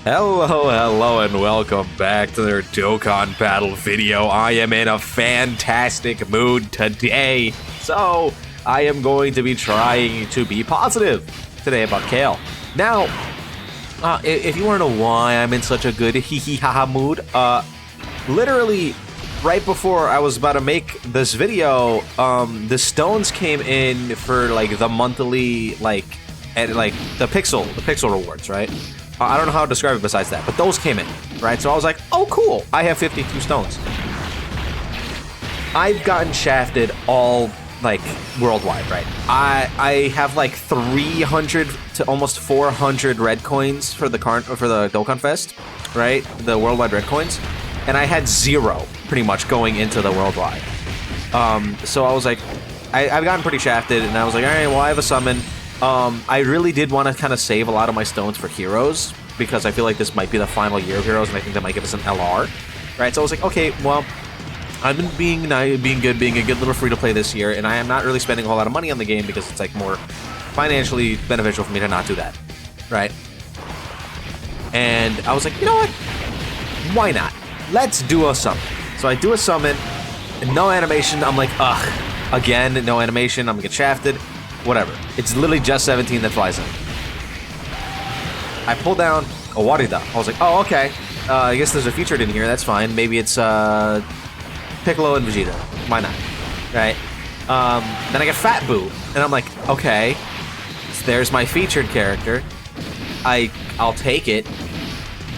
Hello, and welcome back to their Dokkan battle video. I am in a fantastic mood today, so I am going to be trying to be positive today about Kale. Now, if you want to know why I'm in such a good hee-hee-ha-ha mood, literally right before I was about to make this video, the stones came in for like the monthly, the pixel rewards, right? I don't know how to describe it besides that, but those came in, right? So I was like, oh, cool. I have 52 stones. I've gotten shafted all, worldwide, right? I have, 300 to almost 400 red coins for the Dokkan Fest, right? The worldwide red coins. And I had 0, pretty much, going into the worldwide. So I was like, I've gotten pretty shafted, and I was like, all right, well, I have a summon. I really did want to kind of save a lot of my stones for heroes, because I feel like this might be the final year of heroes, and I think that might give us an LR, right? So I was like, okay, well, I've been being a good little free-to-play this year, and I am not really spending a whole lot of money on the game because it's, more financially beneficial for me to not do that, right? And I was like, you know what? Why not? Let's do a summon. So I do a summon, no animation. I'm like, ugh, again, no animation. I'm gonna get shafted. Whatever. It's literally just 17 that flies in. I pull down a Warida. I was like, oh, okay. I guess there's a featured in here. That's fine. Maybe it's Piccolo and Vegeta. Why not? Right? Then I get Fat Boo. And I'm like, okay. So there's my featured character. I'll take it.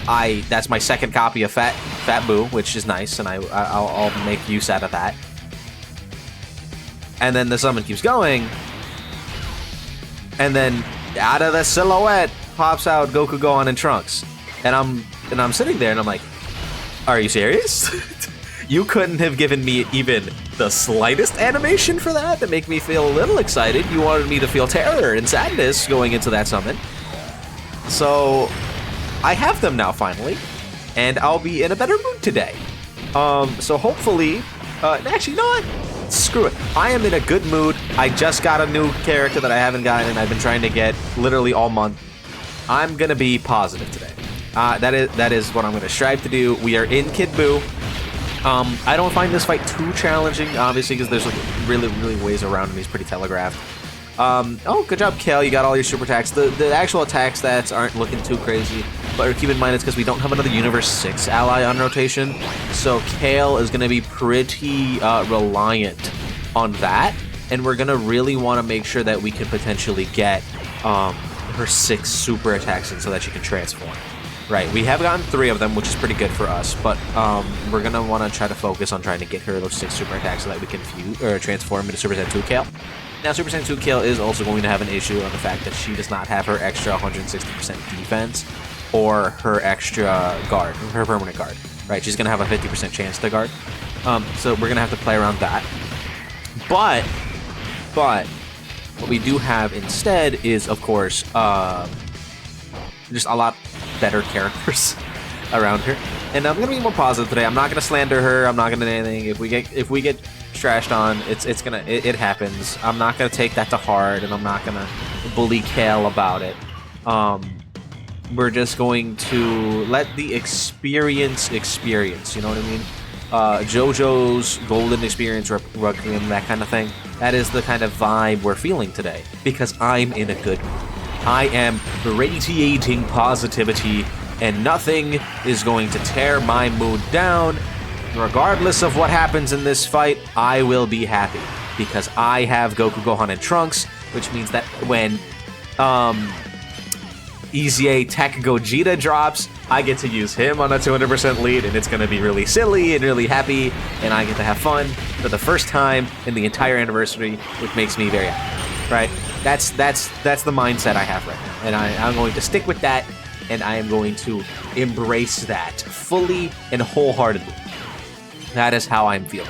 That's my second copy of Fat Boo, which is nice, and I'll make use out of that. And then the summon keeps going. And then out of the silhouette pops out Goku, Gohan, and Trunks. And I'm sitting there and I'm like, are you serious? You couldn't have given me even the slightest animation for that to make me feel a little excited. You wanted me to feel terror and sadness going into that summon. So I have them now finally, and I'll be in a better mood today. So hopefully, actually, you know what? Screw it. I am in a good mood. I just got a new character that I haven't gotten, and I've been trying to get literally all month. I'm gonna be positive today. That is what I'm gonna strive to do. We are in Kid Buu. I don't find this fight too challenging, obviously, because there's really ways around him. He's pretty telegraphed. Oh, good job, Kale. You got all your super attacks. The actual attack stats aren't looking too crazy, but keep in mind it's because we don't have another Universe 6 ally on rotation, so Kale is going to be pretty reliant on that, and we're going to really want to make sure that we can potentially get her 6 super attacks in so that she can transform. Right, we have gotten 3 of them, which is pretty good for us, but we're going to want to try to focus on trying to get her those 6 super attacks so that we can transform into Super Saiyan 2 Kale. Now, Super Saiyan 2 Kale is also going to have an issue on the fact that she does not have her extra 160% defense or her extra guard, her permanent guard, right? She's going to have a 50% chance to guard. So we're going to have to play around that. But what we do have instead is, of course, just a lot better characters around her. And I'm going to be more positive today. I'm not going to slander her. I'm not going to do anything. If we get trashed on, it happens. I'm not gonna take that to heart, and I'm not gonna bully Kale about it. We're just going to let the experience, you know what I mean? JoJo's golden experience, Requiem, that kind of thing. That is the kind of vibe we're feeling today, because I'm in a good mood. I am radiating positivity, and nothing is going to tear my mood down. Regardless of what happens in this fight, I will be happy, because I have Goku, Gohan, and Trunks, which means that when EZA Tech Gogeta drops, I get to use him on a 200% lead, and it's going to be really silly and really happy, and I get to have fun for the first time in the entire anniversary, which makes me very happy, right? That's the mindset I have right now, and I'm going to stick with that, and I am going to embrace that fully and wholeheartedly. That is how I'm feeling.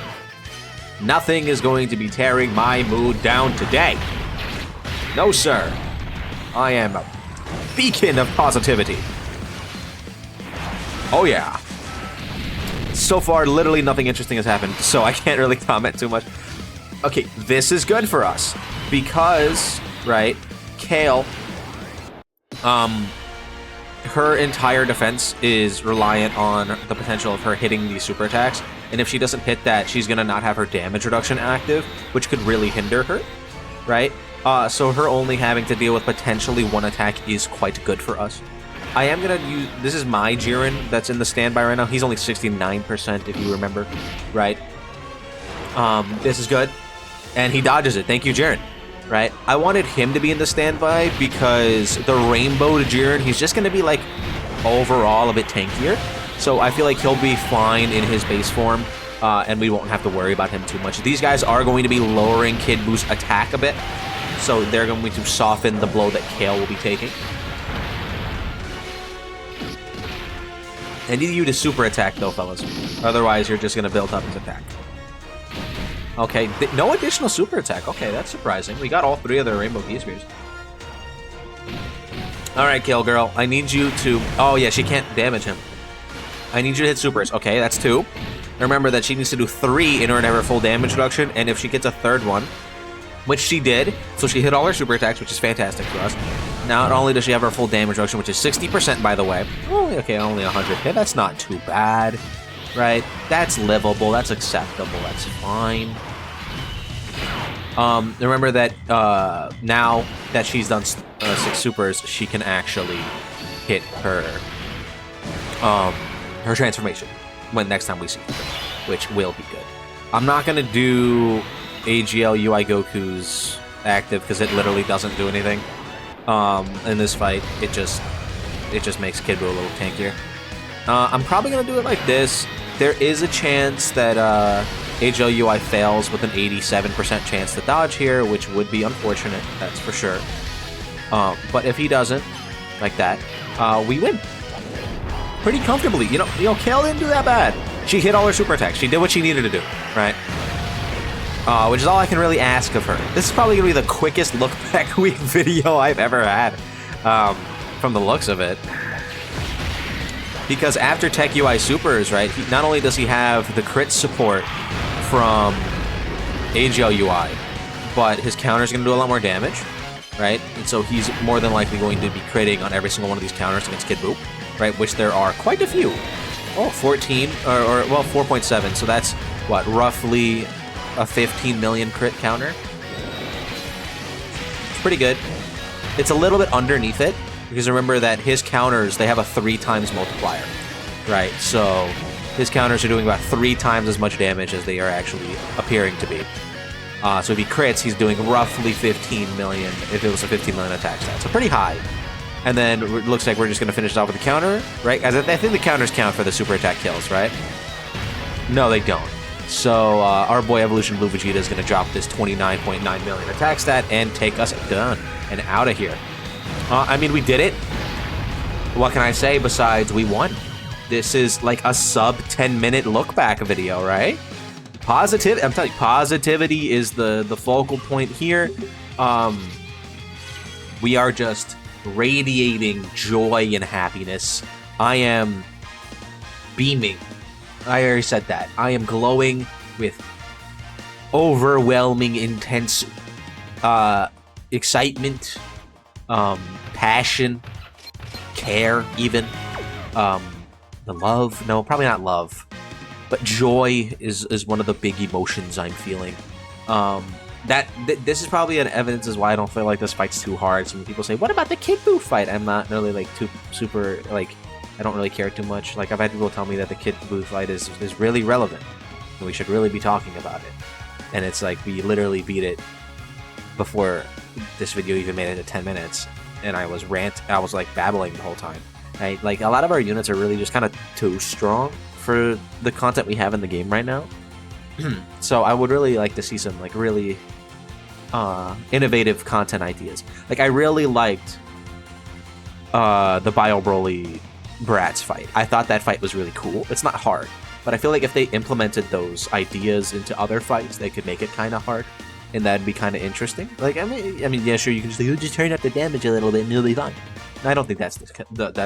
Nothing is going to be tearing my mood down today. No, sir. I am a beacon of positivity. Oh, yeah. So far, literally nothing interesting has happened, so I can't really comment too much. Okay, this is good for us, because, right, Kale her entire defense is reliant on the potential of her hitting these super attacks, and if she doesn't hit that, she's gonna not have her damage reduction active, which could really hinder her, right? So her only having to deal with potentially one attack is quite good for us. I am gonna use, this is my Jiren that's in the standby right now. He's only 69% if you remember, right? This is good, and he dodges it. Thank you, Jiren. Right? I wanted him to be in the standby because the Rainbow Jiren, he's just going to be, like, overall a bit tankier. So I feel like he'll be fine in his base form, and we won't have to worry about him too much. These guys are going to be lowering Kid Buu's attack a bit, so they're going to soften the blow that Kale will be taking. I need you to super attack, though, fellas. Otherwise, you're just going to build up his attack. Okay, no additional super attack. Okay, that's surprising. We got all three of the Rainbow Key-Spears. Alright, Kale Girl. I need you to... Oh, yeah, she can't damage him. I need you to hit supers. Okay, that's 2. Remember that she needs to do 3 in order to have her full damage reduction, and if she gets a 3rd one, which she did, so she hit all her super attacks, which is fantastic for us. Not only does she have her full damage reduction, which is 60%, by the way. Oh, okay, only 100 hit. That's not too bad. Right? That's livable. That's acceptable. That's fine. Remember that now that she's done 6 supers, she can actually hit her her transformation when next time we see her, which will be good. I'm not gonna do AGL UI Goku's active because it literally doesn't do anything. In this fight, it just makes Kid Buu a little tankier. I'm probably gonna do it like this. There is a chance that AGL UI fails with an 87% chance to dodge here, which would be unfortunate, that's for sure. But if he doesn't, like that, we win. Pretty comfortably. You know, Kale didn't do that bad. She hit all her super attacks. She did what she needed to do, right? Which is all I can really ask of her. This is probably going to be the quickest Lookback week video I've ever had, from the looks of it. Because after Tech UI Supers, right, not only does he have the crit support from AGL UI, but his counter's going to do a lot more damage, right? And so he's more than likely going to be critting on every single one of these counters against Kid Buu, right? Which there are quite a few. Oh, 14, well, 4.7, so that's, what, roughly a 15 million crit counter? It's pretty good. It's a little bit underneath it, because remember that his counters, they have a 3 times multiplier, right? So his counters are doing about 3 times as much damage as they are actually appearing to be. So if he crits, he's doing roughly 15 million, if it was a 15 million attack stat. So pretty high. And then it looks like we're just going to finish it off with the counter, right? I think the counters count for the super attack kills, right? No, they don't. So our boy Evolution Blue Vegeta is going to drop this 29.9 million attack stat and take us done and out of here. I mean, we did it. What can I say besides we won? This is like a sub 10-minute look back video, right? Positive. I'm telling you, positivity is the focal point here. We are just radiating joy and happiness. I am beaming. I already said that. I am glowing with overwhelming, intense excitement, passion, care, even. The love. No, probably not love. But joy is one of the big emotions I'm feeling. This is probably an evidence as why I don't feel like this fight's too hard. Some people say, what about the Kid Buu fight? I'm not really like too super, like, I don't really care too much. Like, I've had people tell me that the Kid Buu fight is really relevant, and we should really be talking about it. And it's like, we literally beat it before this video even made it to 10 minutes, and I was like babbling the whole time, right? Like, a lot of our units are really just kind of too strong for the content we have in the game right now. So I would really like to see some, like, really innovative content ideas. Like, I really liked the Bio Broly Bratz fight. I thought that fight was really cool. It's not hard, but I feel like if they implemented those ideas into other fights, they could make it kind of hard, and that'd be kind of interesting. Like, I mean, yeah, sure, you can just turn up the damage a little bit and it'll be fine. I don't think that's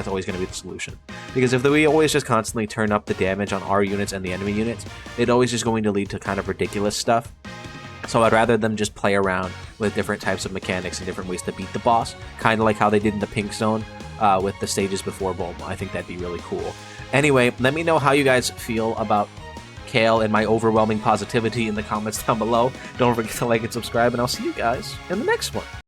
always going to be the solution, because if we always just constantly turn up the damage on our units and the enemy units, it always is going to lead to kind of ridiculous stuff. So I'd rather them just play around with different types of mechanics and different ways to beat the boss, kind of like how they did in the Pink Zone, with the stages before Bulma. I think that'd be really cool. Anyway, let me know how you guys feel about Kale and my overwhelming positivity in the comments down below. Don't forget to like and subscribe, and I'll see you guys in the next one.